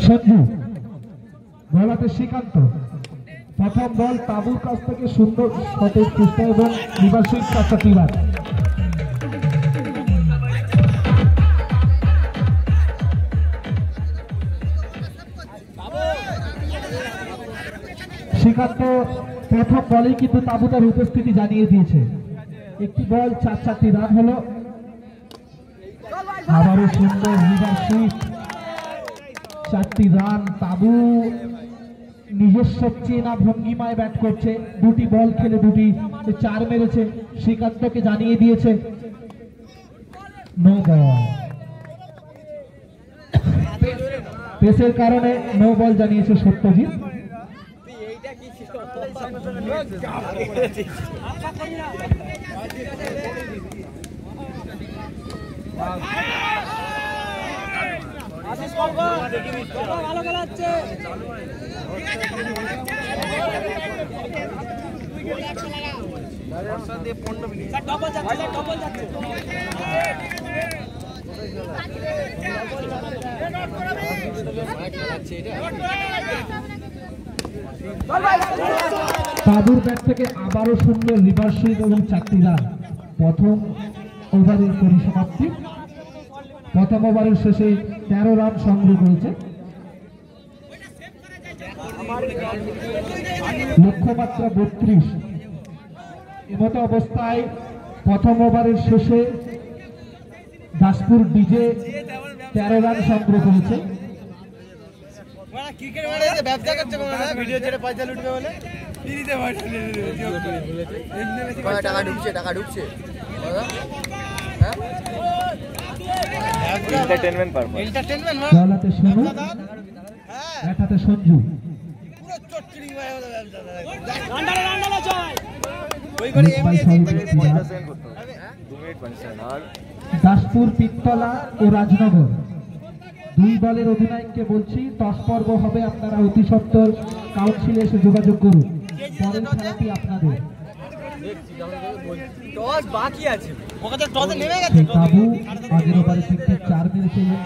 সঞ্জু বলাতে শ্রীকান্ত প্রথম বল তাবুর কাছ থেকে সুন্দর সতেজ চেষ্টা এবং নিবাসী চাচাটিবার শ্রীকান্ত প্রথম বলেই কিন্তু তাবু তার উপস্থিতি জানিয়ে দিয়েছে। একটি বল 4-4টি রান হলো। আবারও সুন্দর লিডারশিপ 4টি রান। তাবু নিজস্ব চেনা ভঙ্গিমায় ব্যাট করছে, দুটি বল খেলে দুটি 4 মেরেছে। শ্রীকান্তকে জানিয়ে দিয়েছে নো বল, পেসের কারণে নো বল জানিয়েছে সত্যজিৎ। ভালো খেলাচ্ছে তাবুর ব্যাট থেকে আবারও সুন্দর রিভার্স সুইং এবং 4টি রান। প্রথম ওভারের পরিসমাপ্তি। প্রথম ওভারের শেষে 13 রান সংগ্রহ করেছে। লক্ষ্যমাত্রা 32। এমতো অবস্থায় প্রথম ওভারের শেষে দাসপুর ডিজে 13 রান সংগ্রহ করেছে। টাকা ঢুকছে সঞ্জু দাসপুর পিত্তলা ও রাজনগর 2 দলের অধিনায়ককে বলছি টস পর্ব হবে, আপনারা অতি সত্বর কাউন্সিলে এসে যোগাযোগ করুন। পরের খেলাটি আপনাদের। বাকি আছে তাবু আগের ওভারে 4 মেরেছিলেন।